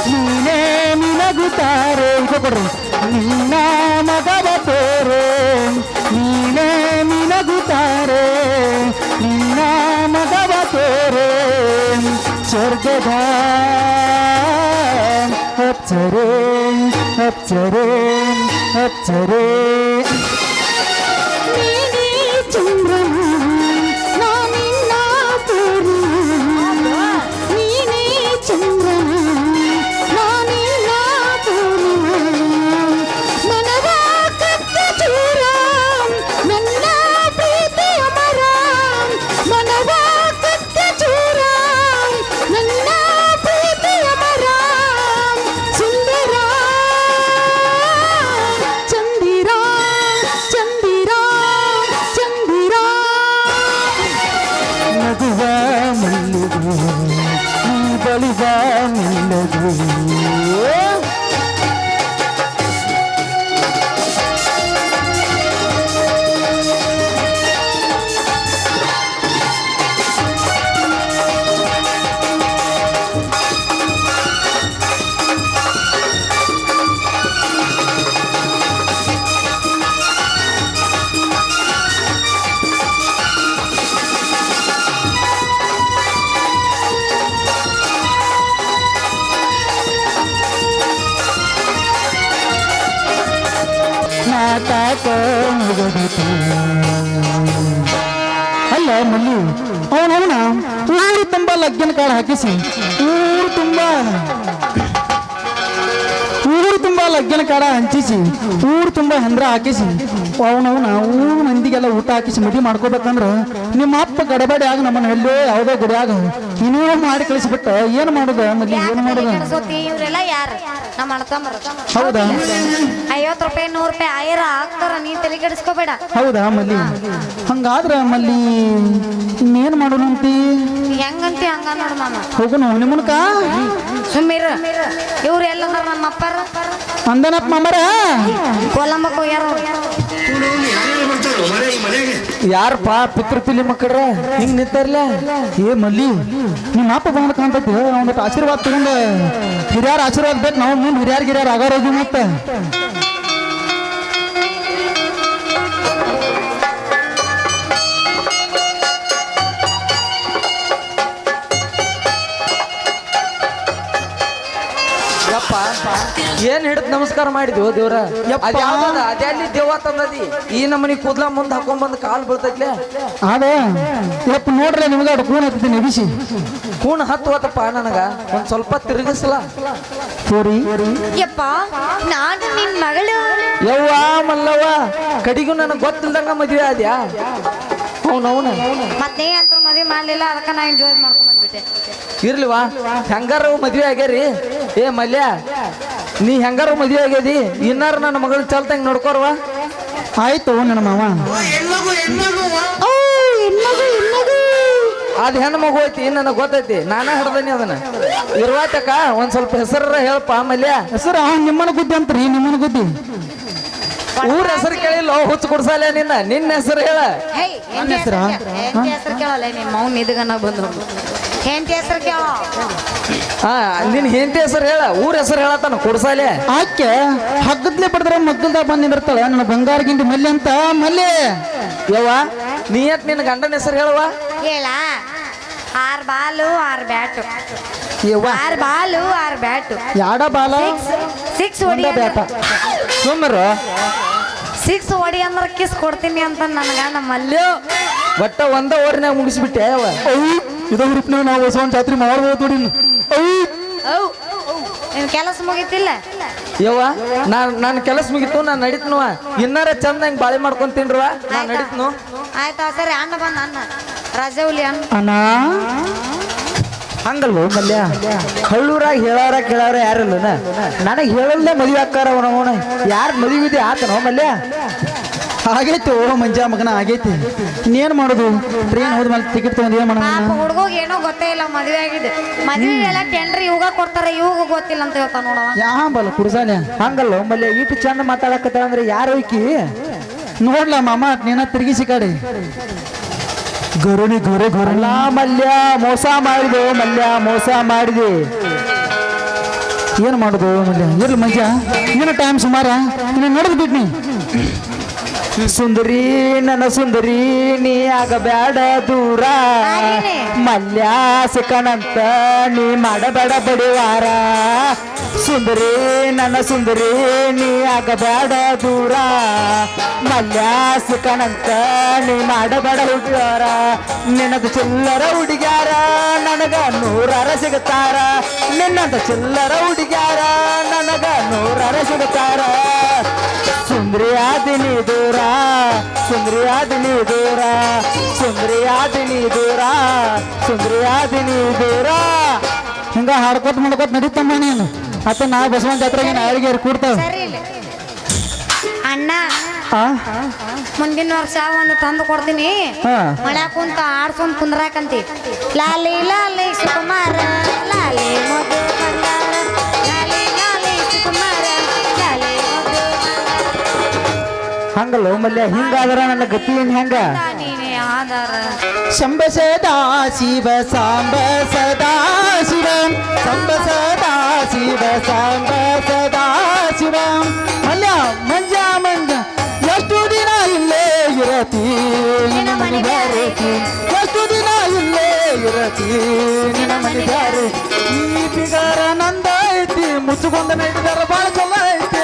ನೀನೇ ಮಿನಗುತ್ತಾರೆ ನಿನ್ನ ಮಗವ ತೋರೆ ನೀನೇ ಮಿನಗುತ್ತಾರೆ ನಿನ್ನ ಮಗವ ತೋರೆ ಸ್ವರ್ಗದ ಅಪ್ಸರೆ ಅಪ್ಸರೆ ಅಪ್ಸರೆ ಅಲ್ಲ ಮಲ್ಲಿ ಅವನವನ ಊರು ತುಂಬ ಲಗ್ಗಿನ ಕಾಳು ಹಾಕಿಸಿ ಊರು ತುಂಬ ಲಗ್ಗಿನ ಕಾಡ ಹಂಚಿಸಿ ಊರು ತುಂಬ ಹೆಂದ್ರ ಹಾಕಿಸಿ ಅವನವನ ಊರು ಮಂದಿಗೆಲ್ಲ ಊಟ ಹಾಕಿಸಿ ಮದುವೆ ಮಾಡ್ಕೋಬೇಕಂದ್ರ ನಿಮ್ಮ ಅಪ್ಪ ಗಡಬಡಿ ಆಗ ನಮ್ಮನ್ನ ಎಲ್ಲೋ ಯಾವುದೋ ಗುಡಿಯಾಗ ಇನ್ನೂ ಮಾಡಿ ಕಳಿಸ್ಬಿಟ್ಟ ಏನ್ ಮಾಡುದ ಮಲ್ಲಿ ಏನ್ ಮಾಡುದ ಇವ್ರೆಲ್ಲ ಯಾರು ನಮ್ಮ ಅಣ್ತಮ್ಮರು ಹೌದಾ 50 ರೂಪಾಯಿ 100 ರೂಪಾಯಿ ಆಯ್ರ ಹಾಕ್ತಾರ ನೀ ತಲೆ ಕೆಡಿಸ್ಕೋಬೇಡ ಹೌದಾ ಮಲ್ಲಿ ಹಂಗಾದ್ರ ಮಲ್ಲಿ ಇನ್ನೇನ್ ಮಾಡೋಣಂತಿ ಹೆಂಗಂತಿ ಹಂಗ ನೋಡು ಮಾಮ ಹೋಗುನು ನಿಮ್ಮನಕ ಸುಮ್ಮೀರ ಇವ್ರು ಎಲ್ಲ ನಮ್ಮ ಅಪ್ಪಾರ ಅಂದನಪ್ಪ ಮಾಮರ ಕೊಲಂಬಕ್ಕೆ ಹೋಗ್ಯಾರ ಯಾರಪ್ಪ ಪಿತೃಪಿಲಿ ಮಕ್ಕಳ್ರ ಹಿಂಗ್ ನಿಂತಾರಲ್ಲ ಏ ಮಲ್ಲಿ ನಿಮ್ಮ ಅಪ್ಪ ಬಂದ ಕಾಣ್ತೈತಿ ಒಂದಟ್ಟು ಆಶೀರ್ವಾದ ತಗೊಂಡ ಹಿರಿಯರ ಆಶೀರ್ವಾದ ಬೇಕು ನಾವು ಮುಂದೆ ಹಿರಿಯರ್ ಆಗೋರೋದು ಮತ್ತೆ ಏನ್ ಹಿಡಿದ್ ನಮಸ್ಕಾರ ಮಾಡಿದ್ವು ದೇವ್ರ ಅದೇ ಅಲ್ಲಿ ದೇವ ತಂದದಿ ಈ ನಮ್ಮನಿ ಕೂದ್ಲ ಮುಂದ್ ಹಾಕೊಂಡ್ ಬಂದ್ ಕಾಲ್ ಬೀಳ್ತೈತ್ಲೆ ಅದೇ ಯಪ್ಪ ನೋಡ್ರಿ ನಿಮ್ಗೆ ಅಡು ಕೂನ್ ಹತ್ತೀನಿ ಬಿಸಿ ಕೂನ್ ಹತ್ತುವತ್ತಪ್ಪ ನನಗ ಒಂದ್ ಸ್ವಲ್ಪ ತಿರುಗಿಸಲ ಸೋರಿ ಯಪ್ಪ ನಾನು ನಿನ್ ಮಗಳು ಯವ್ವ ಮಲ್ಲವ್ವ ಕಡಿಗೂ ನನಗ್ ಗೊತ್ತಿಲ್ದಂಗ ಮದ್ವೆ ಆದ್ಯಾ ಅವನವನ ಮತ್ತೆ ಅಂತ ಮದ್ವೆ ಮಾಡ್ಲಿಲ್ಲ ಅದಕ್ಕ ನಾ ಎಂಜಾಯ್ ಮಾಡ್ಕೊಂಡ್ ಬಂದ್ಬಿಟ್ಟೆ ಇರ್ಲಿವಾ ಹೆಂಗಾರ ಮದ್ವೆ ಆಗ್ಯಾರಿ ಏ ಮಲ್ಯ ನೀ ಹೆಂಗಾರ ಮದ್ವೆ ಆಗ್ಯದಿ ಇನ್ನಾರ ನನ್ನ ಮಗಳು ಚಲ್ತಂಗ್ ನೋಡ್ಕೋರ್ವಾ ಆಯ್ತು ನನ್ನ ಮಾವ ಅದ್ ಹೆಣ್ಣು ಮಗು ಐತಿ ನನಗ್ ಗೊತ್ತೈತಿ ನಾನ ಹಿಡ್ದನಿ ಅದನ್ನ ಇರ್ವಾತಕ ಒಂದ್ ಸ್ವಲ್ಪ ಹೆಸರ ಹೇಳಪ್ಪ ಮಲ್ಯ ಹೆಸರು ನಿಮ್ಮನ ಗುದ್ದಿ ಅಂತ್ರಿ ನಿಮ್ಮನ ಗುದ್ದಿ ಊರ ಹೆಸರು ಕೇಳಿಲ್ಲ ಹುಚ್ಚು ಕುಡ್ಸಲ್ಲ ನಿನ್ನ ಹೆಸರು ಹೇಳ ಹೆಸರು ಕೇಳಲ್ಲ ನಿಮ್ಮ ಮೌನ್ ಇದ್ಗನ ಬಂದ್ರು ಹೆಂಡತಿ ಹೆಸರು ಕೇಳ ನಿನ್ ಹೆಂಡತಿ ಹೆಸರು ಹೇಳ ಊರ ಹೆಸರು ಹೇಳತ್ತಾನ ಕುಡ್ಸಾಲೆ ಆಕೆ ಹಗ್ಗದ್ಲೆ ಪಡೆದ್ರೆ ಮಗ್ಗಲ್ದ ಬಂದ್ ನಿಂದಿರ್ತಾಳ ನನ್ನ ಬಂಗಾರ ಗಿಂಡಿ ಮಲ್ಲೆ ಅಂತ ಮಲ್ಲೆ ಯವ್ವ ನೀ ಯಾಕೆ ನಿನ್ನ ಗಂಡನ ಹೆಸರು ಹೇಳುವ ಹೇಳ 6 ಬಾಲು 6 ಬ್ಯಾಟು 6 ಬಾಲು 6 ಬ್ಯಾಟು ಯಾಡ ಬಾಲ 6 ಹೊಡಿ ಬ್ಯಾಟ ಸುಮ್ಮರು 6 ಹೊಡಿ ಅಂದ್ರೆ ಕಿಸ್ ಕೊಡ್ತೀನಿ ಅಂತ ನನಗ ನಮ್ಮಲ್ಲೂ ಬಟ್ಟ ಒಂದ ಓರಿನಾಗ ಮುಗಿಸ್ಬಿಟ್ಟೆ ಯಾವ ಇದ ಗ್ರೂಪ್ನಾಗ ನಾವು ಹೊಸ ಜಾತ್ರೆ ಮಾಡ್ಬೋದು ನೋಡಿ ನಿನ್ ಕೆಲಸ ಮುಗಿತಿಲ್ಲ ಯವ್ವ ನಾನು ಕೆಲಸ ಮುಗಿತು ನಾನು ನಡೀತನವ ಇನ್ನಾರ ಚಂದ ಹಿಂಗ್ ಬಾಳೆ ಮಾಡ್ಕೊಂತೀನ್ರವ ನಾನು ನಡೀತನು ಆಯ್ತಾ ಸರಿ ಅಣ್ಣ ಬಂದ ಅಣ್ಣ ರಜೌಲಿ ಅಣ್ಣ ಅಣ್ಣ ಹಂಗಲ್ವ ಮಲ್ಯ ಹಳ್ಳೂರಾಗ ಹೇಳಾರ ಕೇಳಾರ ಯಾರಿಲ್ಲ ನನಗೆ ಹೇಳಲ್ದೆ ಮದುವೆ ಹಾಕಾರ ಅವನ ಯಾರು ಮದುವೆ ಆತನೋ ಮಲ್ಯ ಆಗೈತಿ ಓ ಮಂಜ ಮಗನ ಆಗೈತಿ ಇನ್ನೇನ್ ಮಾಡೋದು ಟ್ರೈನ್ ಹೋದ್ಮೇಲೆ ಟಿಕೆಟ್ ತಗೊಂಡು ಏನ್ ಮಾಡೋಣ ಹುಡುಗೋಗ ಏನೋ ಗೊತ್ತೇ ಇಲ್ಲ ಮದುವೆ ಆಗಿದೆ ಮದುವೆ ಎಲ್ಲ ಟೆಂಡರ್ ಇವಾಗ ಕೊಡ್ತಾರೆ ಇವಾಗ ಗೊತ್ತಿಲ್ಲ ಅಂತ ಹೇಳ್ತಾ ನೋಡವ ಯಾ ಬಲ್ಲ ಕುಡ್ಸಾಲೆ ಹಂಗಲ್ವ ಮಲ್ಯ ಇಟ್ಟು ಚಂದ ಮಾತಾಡಕತ್ತಾಳ ಅಂದ್ರೆ ಯಾರು ಐಕಿ ನೋಡ್ಲ ಮಾಮ ನೀನ ತಿರುಗಿಸಿ ಕಡೆ ಗರುಣಿ ಗೊರೆ ಗೊರಲ್ಲ ಮಲ್ಯ ಮೋಸ ಮಾಡಿದೆ ಮಲ್ಯ ಮೋಸ ಮಾಡಿದೆ ಏನು ಮಾಡೋದು ಮಲ್ಯ ಇರ್ಲಿ ಮಂಜ ಇನ್ನ ಟೈಮ್ ಸುಮಾರ ಇನ್ನು ನಡೆದು ಬಿಟ್ನಿ ಸುಂದರಿ ನನ್ನ ಸುಂದರಿ ನೀ ಆಗಬೇಡ ದೂರ ಮಲ್ಯ ಸಿಕ್ಕನಂತ ನೀ ಮಾಡಬೇಡ ಬಡಿವಾರ ಸುಂದರಿ ನನ್ನ ಸುಂದರಿ ನೀ ಆಗಬೇಡ ದೂರ ಮಲ್ಯ ಸಿಕ್ಕನಂತ ನೀ ಮಾಡಬೇಡ ಹುಡುಗಾರ ನಿನ್ನದು ಚಿಲ್ಲರ ಹುಡುಗ್ಯಾರ ನನಗ ನೂರಾರ ಸಿಗುತ್ತಾರ ನಿನ್ನಂತ ಚಿಲ್ಲರ ಹುಡುಗ್ಯಾರ ನನಗ ನೂರಾರ ಸಿಗುತ್ತಾರ ಸುಂದರಿಯಾದಿನಿ ದೂರ ಸುಂದರಿಯಾದಿನಿ ದೂರ ಸುಂದರಿಯಾದಿನಿ ದೂರ ಸುಂದರಿಯಾದಿನಿ ದೂರ ಹಿಂಗ ಹಾಡ್ಕೊತ ಮಾಡ್ಕೊತ ನಡೀತಮ್ಮ ನೀನು ಅತ್ತ ನಾ ಬಸವನ ಜಾತ್ರೆಗೆ ನಾಳಿಗೆ ಕೂಡ್ತಾವ ಸರಿ ಇಲ್ಲ ಅಣ್ಣ ಆ ಮುಂದಿನ ವರ್ಷ ಒಂದು ತಂದು ಕೊಡ್ತೀನಿ ಹಾ. ಮಳ್ಯಾಗ ಕುಂತ ಆಡ್ಸ್ಕೊಂಡ್ ಕುಂದ್ರಾಕಂತಿ ಲಾಲಿ ಲಾಲಿ ಸುಕುಮಾರ ಲಾಲಿ ಮಧು ಬಂಗಾರ ಲಾಲಿ ಲಾಲಿ ಸುಕುಮಾರ ಲಾಲಿ ಮಧು ಹಂಗಲ್ಲ ಮಲ್ಯ ಹಿಂಗಾದ್ರ ನನ್ನ ಗತಿ ಏನ್ ಹೆಂಗ ನೀನೇ ಆಧಾರ ಶಂಭ ಸದಾ ಶಿವ ಸಾಂಬ ಸದಾ ಶಿವ ಶಂಭ ಸದಾ ಶಿವ ಸಾಂಬ ಸದಾ ಶಿವ ಮಲ್ಯ ಮಂಜ ಮಂಜ ಎಷ್ಟು ದಿನ ಇಲ್ಲೇ ಇರತಿ ನಿನ್ನ ಮನೆ ಬ್ಯಾರೇತಿ ಎಷ್ಟು ದಿನ ಇಲ್ಲೇ ಇರತಿ ನಿನ್ನ ಮನೆ ಬ್ಯಾರೆ ಈ ಬಿಗಾರ ನಂದ ಐತಿ ಮುಚ್ಚುಕೊಂಡ ನೈಟಿದಾರ ಬಾಳ ಚಲೋ ಐತಿ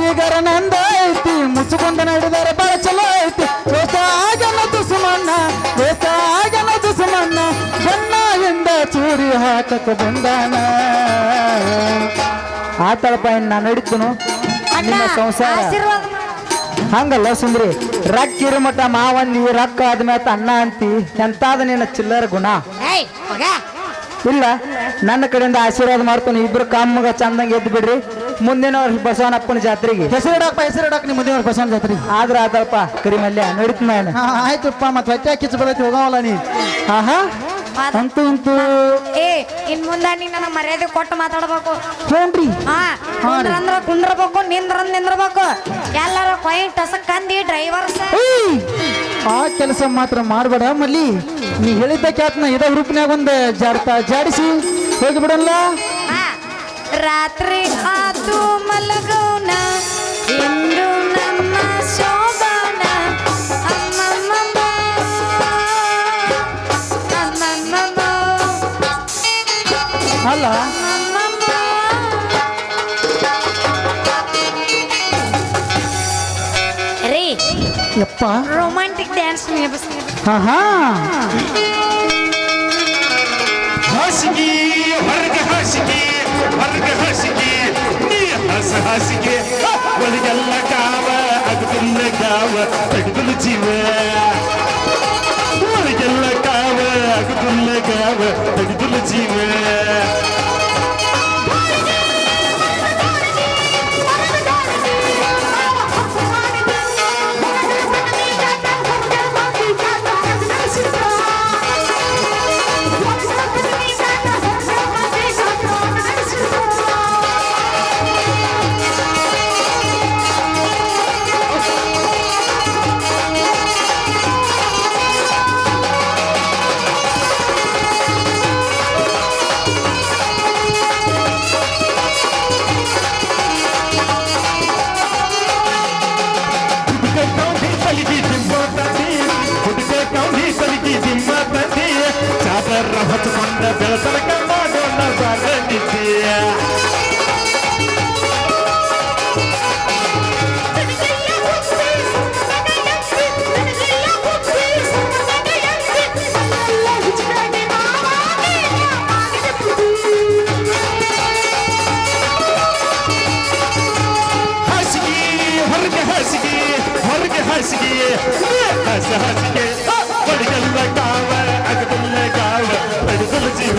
ಈಗರ ನಂದ ಐತಿ ಮುಚ್ಚುಕೊಂಡ ನಡಿದಾರ ಬಾಳ ಚಲೋ ಐತಿ ದೋಸ್ತ ಆಗಲ್ಲ ಸುಮಣ್ಣ ದೋಸ್ತ ಆಗಲ್ಲ ಸುಮಣ್ಣ ಬಣ್ಣದಿಂದ ಚೂರಿ ಹಾಕಕ ಬಂದಾನ ಆತಳಪ್ಪ ನಾನು ನಡೀತನು ಅಣ್ಣ ನಿನ್ನ ಸಂಸಾರ ಆಶೀರ್ವಾದ ಮಾಡು. ಹಂಗಲ್ಲ ಸುಂದ್ರಿ ರೊಕ್ಕ ಇರು ಮಟ ಮಾವನ್ನಿ ರೊಕ್ಕ ಆದ್ಮೇಲೆ ಅಣ್ಣ ಅಂತಿ ಎಂತಾದ ನಿನ್ನ ಚಿಲ್ಲರ ಗುಣ ಏಯ್ ಮಗ ಇಲ್ಲ ನನ್ನ ಕಡೆಯಿಂದ ಆಶೀರ್ವಾದ ಮಾಡ್ತಾನೆ ಇಬ್ರು ಕಾಮಗ ಚಂದಂಗೆ ಎದ್ದು ಬಿಡ್ರಿ ಮುಂದಿನ ವರ್ಷ ಬಸವನಪ್ಪನ ಜಾತ್ರೆಗೆ ಹೆಸರಿಡಕ್ ನಿಮ್ಮ ಮುಂದಿನ ಬಸವನ ಜಾತ್ರೆ ಆದ್ರ ಆತಳಪ್ಪ ಕರಿಮಲ್ಯ ನಡೀತ ನಾನು ಆಯ್ತಪ್ಪ ಮತ್ತೆ ಹೊಟ್ಟೆ ಕಿಚ್ಚು ಬದೈತಿ ಹೋಗವಲ್ಲ ನೀ ಆಹಾ ಮಾತ್- ಅಂತೂ ಅಂತೂ ಏ ಇನ್ ಮುಂದ ನೀ ನನಗೆ ಮರ್ಯಾದೆ ಕೊಟ್ಟು ಮಾತಾಡ್ಬೇಕು ಹೋನ್ರಿ ಹಾ ಕುಂದ್ರಂದ್ರ ಕುಂದ್ರಬೇಕು ನಿಂದ್ರಂದ್ ನಿಂದ್ರಬೇಕು ಎಲ್ಲಾರ ಪಾಯಿಂಟ್ ಟಸಕ್ಕಂದಿ ಡ್ರೈವರ್ಸ್ ಏಯ್! ಆ ಕೆಲಸ ಮಾತ್ರ ಮಾಡಬೇಡ ಮಲ್ಲಿ ನೀ ಹೇಳಿದ್ದ ಕ್ಯಾತ್ನ ಇದ ಗ್ರೂಪ್ನ್ಯಾಗ ಒಂದು ಜಾಡಿಸಿ ಹೋಗಿ ಬಿಡಲ್ಲ ರಾತ್ರಿ ಆತು ಮಲಗೋಣ ಇಂದು ನಮ್ಮ ಶೋಭಾನ ಅಮ್ಮಮ್ಮಮ್ಮ ಅಮ್ಮಮ್ಮಮ್ಮ ಅಲ್ಲ ಅಮ್ಮಮ್ಮಮ್ಮ ರೀ ಯಪ್ಪ ರೊಮ್ಯಾಂಟಿಕ್ ಡ್ಯಾನ್ಸ್ ಹಾ ಹಾ ಹಾಸಿಗೆ ಹೊರಗೆ ಹಾಸಿಗೆ ಹೊರಗೆ ಹಾಸಿಗೆ ನೀ ಹಾಸಿಗೆ ಒಳಗೆಲ್ಲ ಕಾವ ಅಗದಿಲ್ಲ ಗಾವ ತಗದಲು ಜೀವ ಒಳಗೆಲ್ಲ ಕಾವ ಅಗದಿಲ್ಲ ಗಾವ ತಗದಲು ಜೀವ ಚಾದರ ಹೊಚ್ಕೊಂಡ ಬೆಳತನಕ ಮಾಡೋಣ ಬರಲಿದ್ದೀಯ ಹಸಿಗೆ ಹಸಿಗೆ ಬಡಿಗಲ್ಲ ಕಾವ ಅಗದಲ್ಲ ಕಾವ ಬಡಿದಲ್ಲ ಜೀವ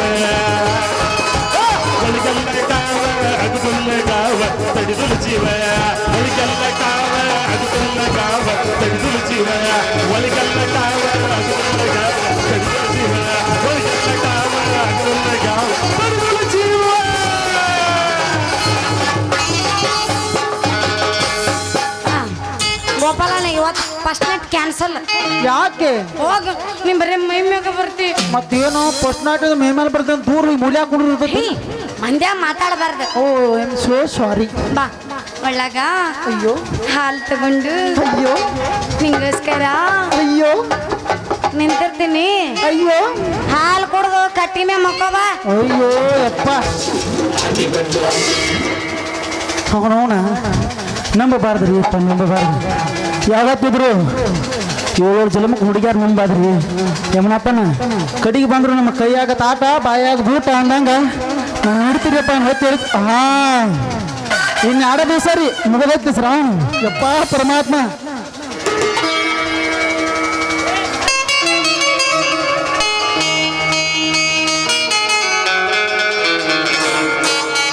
ಬಡಿಗಲ್ಲ ಕಾವ ಅಗದಲ್ಲ ಕಾವ ಬಡಿದಲ್ಲ ಜೀವ ಬಡಿಗಲ್ಲ ಕಾವ ಅಗದಲ್ಲ ಕಾವ ಬಡಿದಲ್ಲ ಜೀವ ಒಳಗಲ್ಲ ಕಾವ ಅಗದಲ್ಲ ಕಾವ ಬಡಿದಲ್ಲ ಜೀವ ಒಳಗಲ್ಲ ಕಾವ ಅಗದಲ್ಲ ಕಾವ ಬಡಿದಲ್ಲ ಜೀವ. ಗೋಪಾಲಣ್ಣ ಇವತ್ತು ಫಸ್ಟ್ ನೈಟ್ ಕ್ಯಾನ್ಸಲ್. ಯಾಕೆ ಹೋಗ ನಿಮ್ ಬರೀ ಮೈ ಮ್ಯಾಗ ಬರ್ತಿ. ಮತ್ತೇನು ಫಸ್ಟ್ ನಾಟ್ ಮೇ ಮೇಲೆ ಬರ್ತೇನೆ ದೂರ ಮೂಲ್ಯಾಗ ಕುಡಿರ್ತೈತಿ. ಮಂದ್ಯ ಮಾತಾಡಬಾರ್ದು. ಓ ಐ ಆಮ್ ಸೋ ಸಾರಿ. ಬಾ ಒಳ್ಳಾಗ ಅಯ್ಯೋ ಹಾಲು ತಗೊಂಡು ಅಯ್ಯೋ ನಿಂಗೋಸ್ಕರ ಅಯ್ಯೋ ನಿಂತಿರ್ತೀನಿ. ಅಯ್ಯೋ ಹಾಲು ಕುಡ್ದು ಕಟ್ಟಿ ಮೇ ಮಕ್ಕೋಬ. ಅಯ್ಯೋ ಯಪ್ಪ ಅವನವನ ನಂಬಬಾರ್ದ್ರಿ ಅಪ್ಪ ನಂಬಬಾರ್ದು. ಯಾವತ್ತಿದ್ರು 7 ಜಲಮಕ್ಕೆ ಹುಡುಗ್ಯಾರ ನಂಬಾದ್ರಿ. ಯಮನಪ್ಪನ ಕಡಿಗೆ ಬಂದ್ರು ನಮ್ಮ ಕೈಯಾಗ ತಾಟ ಬಾಯಾಗ ಬೂಟ ಅಂದಂಗ ನಾನು ಹಿಡ್ತೀರಿಯಪ್ಪ ಹೊತ್ತಿ ಹಾ ಇನ್ನು ಆಡೋದು ಸರಿ ಮುಗದೈತಿ ಶ್ರಾವಣ. ಯಪ್ಪ ಪರಮಾತ್ಮ